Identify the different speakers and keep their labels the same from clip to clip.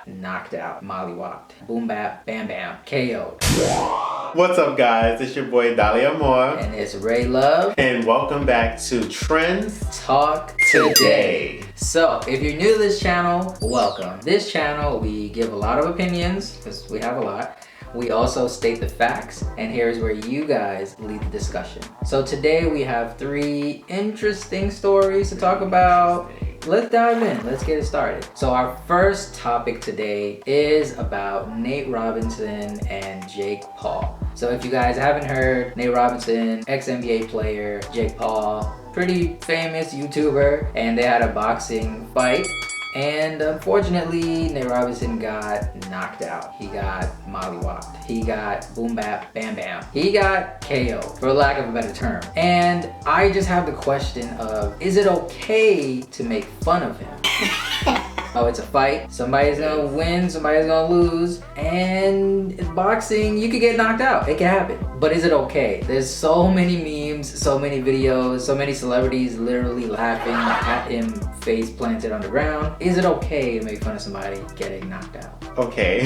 Speaker 1: Knocked out, mollywopped, boom bap, bam bam, KO'd.
Speaker 2: What's up, guys? It's your boy Dali Amor.
Speaker 1: And it's Ray Love.
Speaker 2: And welcome back to Trends
Speaker 1: Talk Today. So, if you're new to this channel, welcome. This channel, we give a lot of opinions, because we have a lot. We also state the facts, and here's where you guys lead the discussion. So today we have 3 interesting stories to talk about. Let's dive in, let's get it started. So our first topic today is about Nate Robinson and Jake Paul. So if you guys haven't heard, Nate Robinson, ex-NBA player, Jake Paul, pretty famous YouTuber, and they had a boxing fight. And unfortunately, Nate Robinson got knocked out. He got mollywopped. He got boom bap, bam bam. He got KO, for lack of a better term. And I just have the question of, is it okay to make fun of him? Oh, it's a fight. Somebody's gonna win, somebody's gonna lose. And in boxing, you could get knocked out. It can happen. But is it okay? There's so many memes, so many videos, so many celebrities literally laughing at him face planted on the ground. Is it okay to make fun of somebody getting knocked out?
Speaker 2: Okay.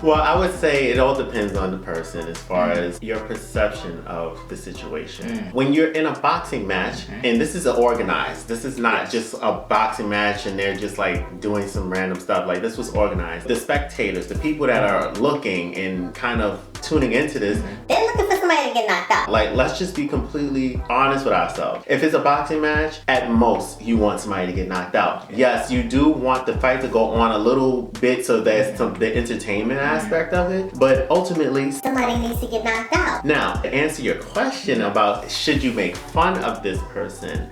Speaker 2: Well, I would say it all depends on the person as far as your perception of the situation. When you're in a boxing match, and this is organized, this is not just a boxing match and they're just like doing some random stuff. Like, this was organized. The spectators, the people that are looking and kind of tuning into this,
Speaker 3: they're looking for somebody to get knocked out.
Speaker 2: Like, let's just be completely honest with ourselves. If it's a boxing match, at most you want somebody to get knocked out. Yes, you do want the fight to go on a little bit so there's the entertainment aspect of it, but ultimately
Speaker 3: somebody needs to get knocked out.
Speaker 2: Now, to answer your question about should you make fun of this person,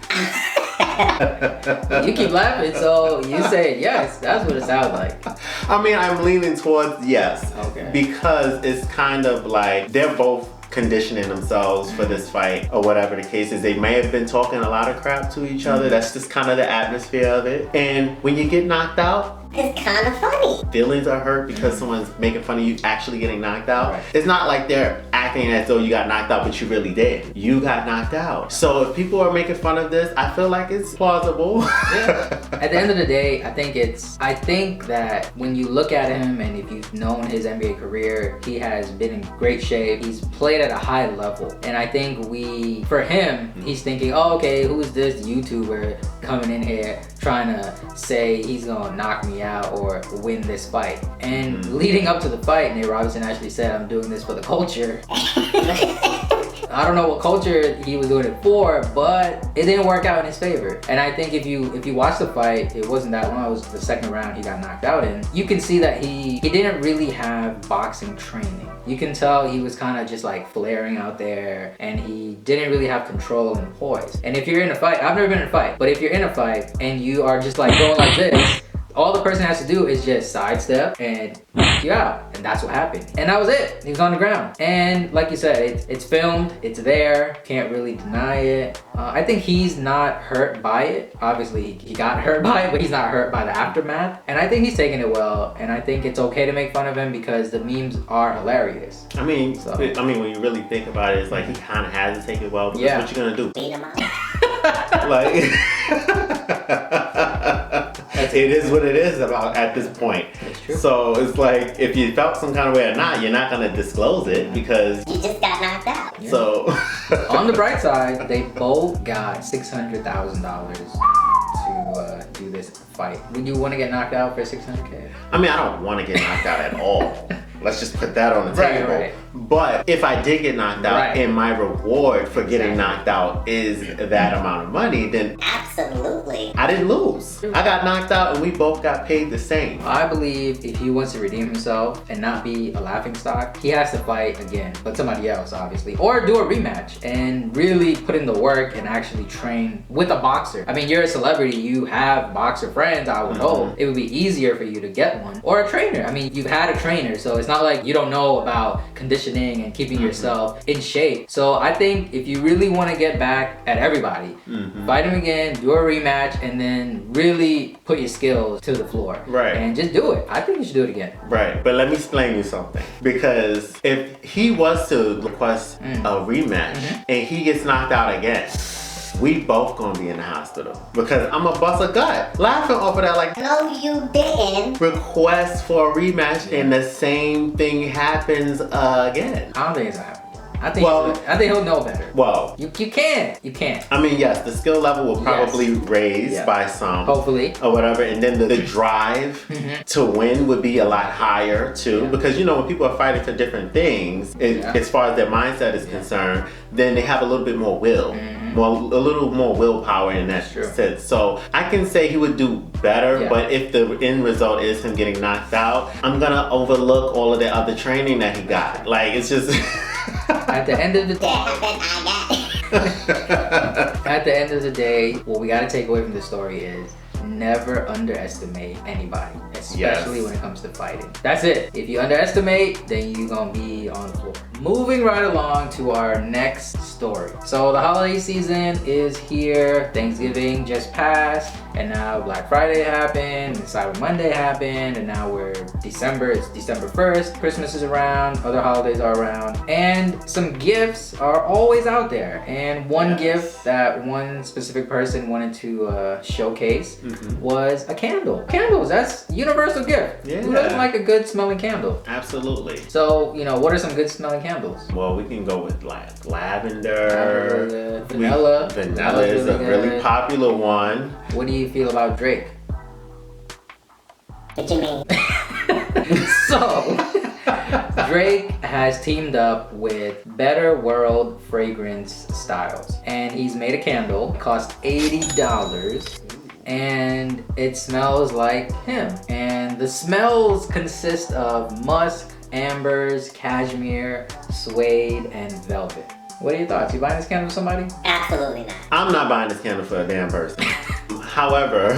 Speaker 1: you keep laughing, so you say yes. That's what it sounds like.
Speaker 2: I mean, I'm leaning towards yes.
Speaker 1: Okay.
Speaker 2: Because it's kind of like they're both conditioning themselves for this fight or whatever the case is. They may have been talking a lot of crap to each other. That's just kind of the atmosphere of it. And when you get knocked out,
Speaker 3: it's kind of funny.
Speaker 2: Feelings are hurt because someone's making fun of you actually getting knocked out.
Speaker 1: Right.
Speaker 2: It's not like they're acting as though you got knocked out, but you really did. You got knocked out. So if people are making fun of this, I feel like it's plausible.
Speaker 1: Yeah. At the end of the day, I think that when you look at him and if you've known his NBA career, he has been in great shape. He's played at a high level. And I think for him, he's thinking, oh, okay, who's this YouTuber coming in here trying to say he's gonna knock me out or win this fight? And leading up to the fight, Nate Robinson actually said, I'm doing this for the culture. I don't know what culture he was doing it for, but it didn't work out in his favor. And I think if you watch the fight, it wasn't that long. It was the second round he got knocked out in. You can see that he didn't really have boxing training. You can tell he was kind of just like flaring out there, and he didn't really have control and poise. And if you're in a fight, I've never been in a fight, but if you're in a fight and you are just like going like this, all the person has to do is just sidestep and knock you out. And that's what happened. And that was it. He was on the ground. And like you said, it's filmed, it's there, can't really deny it. I think he's not hurt by it. Obviously, he got hurt by it, but he's not hurt by the aftermath. And I think he's taking it well. And I think it's okay to make fun of him because the memes are hilarious.
Speaker 2: I mean, when you really think about it, it's like he kind of has to take it well. Because what you gonna do?
Speaker 3: Beat him up.
Speaker 2: Like, it is what it is at this point.
Speaker 1: That's true.
Speaker 2: So it's like, if you felt some kind of way or not, you're not gonna disclose it because
Speaker 3: you just got knocked out.
Speaker 1: Yeah.
Speaker 2: So
Speaker 1: on the bright side, they both got $600,000 to do this fight. Would you want to get knocked out for $600K?
Speaker 2: I mean, I don't want to get knocked out at all. Let's just put that on the table.
Speaker 1: Right.
Speaker 2: But if I did get knocked out and my reward for getting knocked out is that amount of money, then
Speaker 3: absolutely,
Speaker 2: I didn't lose. I got knocked out and we both got paid the same.
Speaker 1: I believe if he wants to redeem himself and not be a laughingstock, he has to fight again, but somebody else, obviously. Or do a rematch and really put in the work and actually train with a boxer. I mean, you're a celebrity, you have boxer friends, I would hope. It would be easier for you to get one. Or a trainer. I mean, you've had a trainer, so it's not like you don't know about conditioning and keeping yourself in shape. So I think if you really want to get back at everybody, fight him again, do a rematch, and then really put your skills to the floor.
Speaker 2: Right.
Speaker 1: And just do it. I think you should do it again.
Speaker 2: Right. But let me explain you something. Because if he was to request a rematch and he gets knocked out again, we both gonna be in the hospital because I'm a bust a gut. Laughing off of that like,
Speaker 3: No, you didn't.
Speaker 2: request for a rematch and the same thing happens again.
Speaker 1: I don't think it's gonna happen. I think he'll know better.
Speaker 2: Well,
Speaker 1: You can't.
Speaker 2: I mean, yes, the skill level will probably raise by some.
Speaker 1: Hopefully.
Speaker 2: Or whatever, and then the drive to win would be a lot higher too. Because you know, when people are fighting for different things, as far as their mindset is concerned, then they have a little bit more will. A little more willpower in that sense. So I can say he would do better, but if the end result is him getting knocked out, I'm gonna overlook all of the other training that he got. Like, it's just...
Speaker 1: At the end of the At the end of the day, what we gotta take away from this story is never underestimate anybody, especially when it comes to fighting. That's it. If you underestimate, then you're gonna be on the floor. Moving right along to our next story. So the holiday season is here. Thanksgiving just passed, and now Black Friday happened, and Cyber Monday happened, and now we're December. It's December 1st. Christmas is around, other holidays are around, and some gifts are always out there. And one gift that one specific person wanted to showcase was a candle. Candles, that's universal gift. Yeah. Who doesn't like a good smelling candle?
Speaker 2: Absolutely.
Speaker 1: So, you know, what are some good smelling candles?
Speaker 2: Well, we can go with like lavender.
Speaker 1: Vanilla.
Speaker 2: Vanilla is a really popular one.
Speaker 1: What do you feel about Drake?
Speaker 3: What you mean?
Speaker 1: So, Drake has teamed up with Better World Fragrance Styles, and he's made a candle. It costs $80. And it smells like him. And the smells consist of musk, ambers, cashmere, suede, and velvet. What are your thoughts? You buying this candle for somebody?
Speaker 3: Absolutely not.
Speaker 2: I'm not buying this candle for a damn person. However,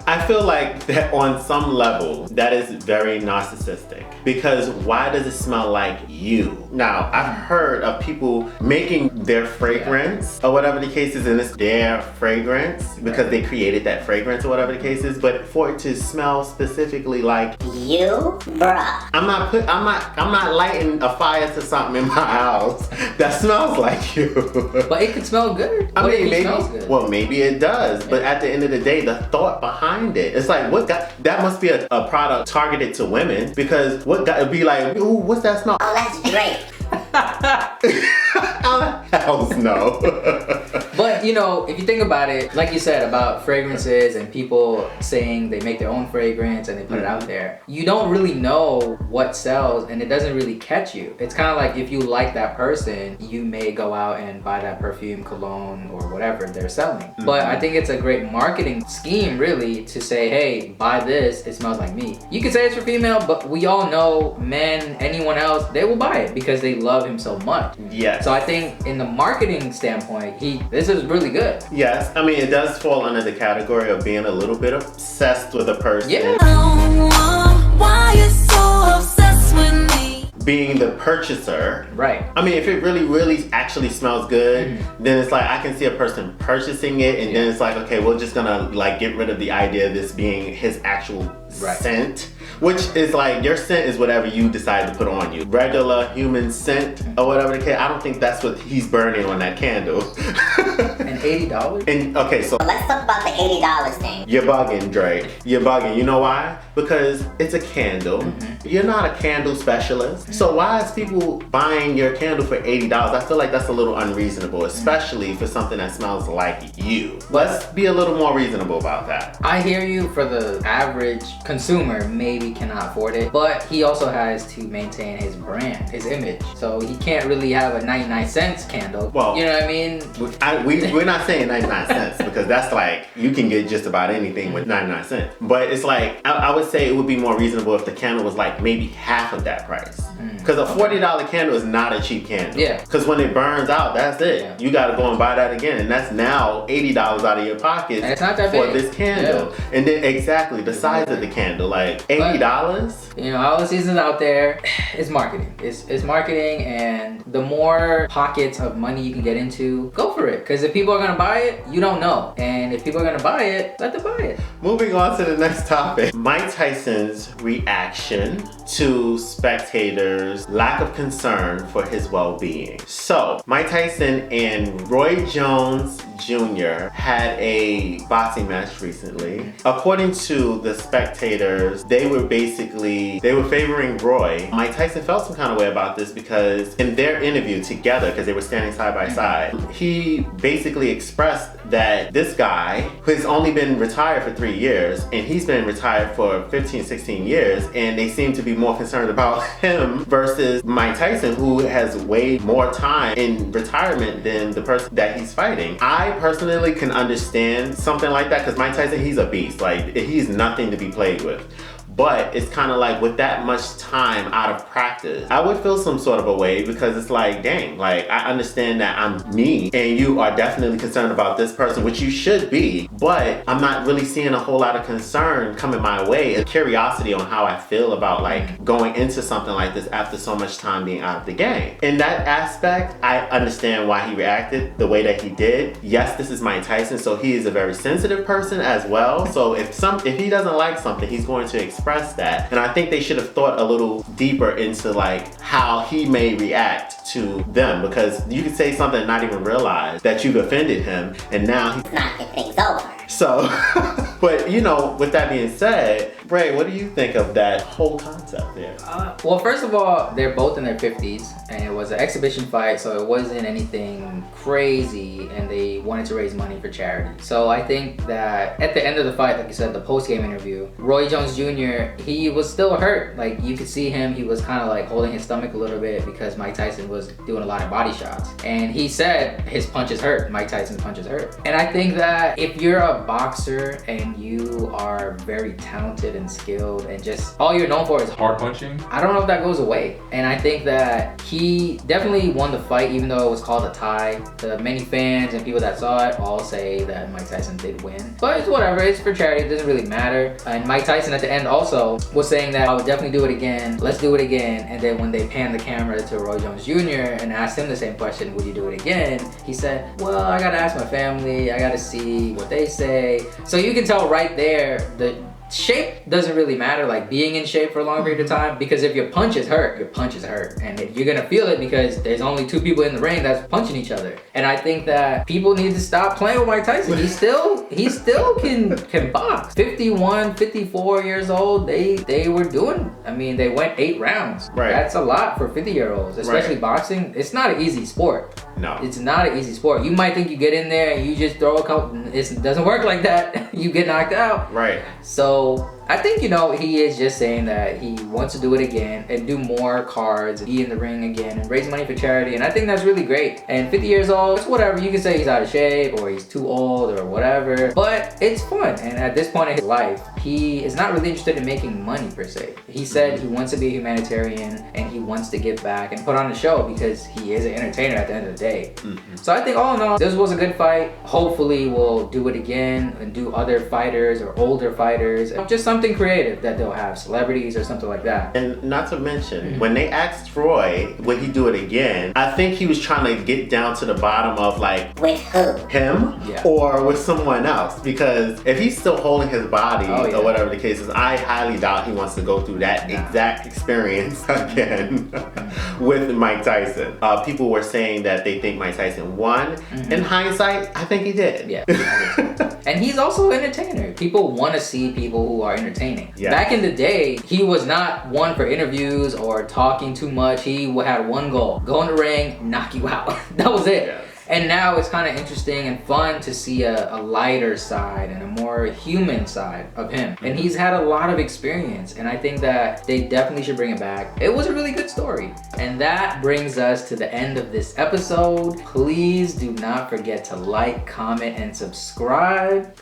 Speaker 2: I feel like that on some level, that is very narcissistic. Because why does it smell like you? Now, I've heard of people making their fragrance or whatever the case is, and it's their fragrance because they created that fragrance or whatever the case is, but for it to smell specifically like
Speaker 3: you, bruh.
Speaker 2: I'm not lighting a fire to something in my house that smells like you.
Speaker 1: But it could smell good.
Speaker 2: I mean, maybe,
Speaker 1: smells good?
Speaker 2: Well, maybe it does, but at the end of the day, the thought behind it, it's like, that must be a product targeted to women, because what got to be like, ooh, what's that smell?
Speaker 3: Oh, that's Drake.
Speaker 2: Hells no.
Speaker 1: But you know, if you think about it, like you said about fragrances and people saying they make their own fragrance and they put it out there, you don't really know what sells, and it doesn't really catch you. It's kind of like if you like that person, you may go out and buy that perfume, cologne, or whatever they're selling. But I think it's a great marketing scheme, really, to say, hey, buy this, it smells like me. You could say it's for female, but we all know men, anyone else, they will buy it because they love him so much.
Speaker 2: Yes.
Speaker 1: So I think in the marketing standpoint, this is really good.
Speaker 2: Yes, I mean, it does fall under the category of being a little bit obsessed with a person.
Speaker 1: Yeah.
Speaker 4: Why you so obsessed with me?
Speaker 2: Being the purchaser.
Speaker 1: Right.
Speaker 2: I mean, if it really actually smells good, then it's like I can see a person purchasing it, and then it's like, okay, we're just gonna like get rid of the idea of this being his actual scent. Which is like, your scent is whatever you decide to put on you. Regular human scent or whatever the case, I don't think that's what he's burning on that candle.
Speaker 1: And $80?
Speaker 2: And okay, so
Speaker 3: Let's talk about the $80 thing.
Speaker 2: you're bugging, Drake. You're bugging. You know why? Because it's a candle. You're not a candle specialist. So why is people buying your candle for $80? I feel like that's a little unreasonable, especially for something that smells like you. Let's be a little more reasonable about that.
Speaker 1: I hear you. For the average consumer, maybe cannot afford it, but he also has to maintain his brand, his image. So he can't really have a 99 cents candle. Well, you know what I mean?
Speaker 2: We're not saying 99 cents because that's like, you can get just about anything with 99 cents. But it's like, I would say it would be more reasonable if the candle was like maybe half of that price. Because a $40 candle is not a cheap candle. Yeah. Because when it burns out, that's it. Yeah. You got to go and buy that again. And that's now $80 out of your pocket for this candle. Yeah. And then exactly the size of the candle, like $80.
Speaker 1: You know, all the seasons out there, it's marketing. It's marketing, and the more pockets of money you can get into, go for it. Because if people are gonna buy it? You don't know. And if people are gonna buy it, let them buy it.
Speaker 2: Moving on to the next topic. Mike Tyson's reaction to spectators' lack of concern for his well-being. So, Mike Tyson and Roy Jones Jr. had a boxing match recently. According to the spectators, they were favoring Roy. Mike Tyson felt some kind of way about this because in their interview together, because they were standing side by side, he basically expressed that this guy, who's only been retired for 3 years, and he's been retired for 15, 16 years, and they seem to be more concerned about him versus Mike Tyson, who has way more time in retirement than the person that he's fighting. I personally can understand something like that because Mike Tyson, he's a beast. Like, he's nothing to be played with. But it's kind of like with that much time out of practice, I would feel some sort of a way because it's like, dang, like I understand that I'm me and you are definitely concerned about this person, which you should be, but I'm not really seeing a whole lot of concern coming my way, a curiosity on how I feel about like going into something like this after so much time being out of the game. In that aspect, I understand why he reacted the way that he did. Yes, this is Mike Tyson, so he is a very sensitive person as well. So if he doesn't like something, he's going to express that. And I think they should have thought a little deeper into like how he may react to them, because you could say something and not even realize that you've offended him, and now he's
Speaker 3: knocking things over.
Speaker 2: so but you know, with that being said, Bray, what do you think of that whole concept there?
Speaker 1: Well, first of all, they're both in their 50s, and it was an exhibition fight, so it wasn't anything crazy, and they wanted to raise money for charity. So I think that at the end of the fight, like you said, the post-game interview, Roy Jones Jr., he was still hurt. Like, you could see him, he was kind of like holding his stomach a little bit because Mike Tyson was doing a lot of body shots. And he said his punches hurt, Mike Tyson's punches hurt. And I think that if you're a boxer and you are very talented and skilled and just all you're known for is
Speaker 5: hard punching,
Speaker 1: I don't know if that goes away. And I think that he definitely won the fight, even though it was called a tie. The many fans and people that saw it all say that Mike Tyson did win. But it's whatever, it's for charity, it doesn't really matter. And Mike Tyson at the end also was saying that I would definitely do it again, let's do it again. And then when they panned the camera to Roy Jones Jr. and asked him the same question, would you do it again? He said, well, I gotta ask my family, I gotta see what they say. So you can tell right there, the shape doesn't really matter, like being in shape for a long period of time, because if your punches hurt, your punches hurt, and you're gonna feel it because there's only 2 people in the ring that's punching each other. And I think that people need to stop playing with Mike Tyson. He still can box. 51, 54 years old, they were doing, I mean, they went 8 rounds.
Speaker 2: Right.
Speaker 1: That's a lot for 50-year-olds, especially boxing. It's not an easy sport.
Speaker 2: No.
Speaker 1: It's not an easy sport. You might think you get in there and you just throw a couple, it doesn't work like that. You get knocked out.
Speaker 2: Right.
Speaker 1: So I think, you know, he is just saying that he wants to do it again and do more cards and be in the ring again and raise money for charity. And I think that's really great. And 50 years old, it's whatever. You can say he's out of shape or he's too old or whatever, but it's fun. And at this point in his life, he is not really interested in making money per se. He said he wants to be a humanitarian and he wants to give back and put on a show because he is an entertainer at the end of the day. So I think all in all, this was a good fight. Hopefully we'll do it again and do other fighters or older fighters. Just something creative that they'll have, celebrities or something like that.
Speaker 2: And not to mention, when they asked Roy, would he do it again? I think he was trying to get down to the bottom of like,
Speaker 3: With who?
Speaker 2: him or with someone else, because if he's still holding his body or whatever the case is, I highly doubt he wants to go through that exact experience again with Mike Tyson. People were saying that they think Mike Tyson won. In hindsight, I think he did.
Speaker 1: Yeah. And he's also an entertainer. People want to see people who are entertaining.
Speaker 2: Yeah.
Speaker 1: Back in the day, he was not one for interviews or talking too much. He had one goal: go in the ring, knock you out. That was it.
Speaker 2: Yes.
Speaker 1: And now it's kind of interesting and fun to see a lighter side and a more human side of him. And he's had a lot of experience, and I think that they definitely should bring it back. It was a really good story. And that brings us to the end of this episode. Please do not forget to like, comment, and subscribe.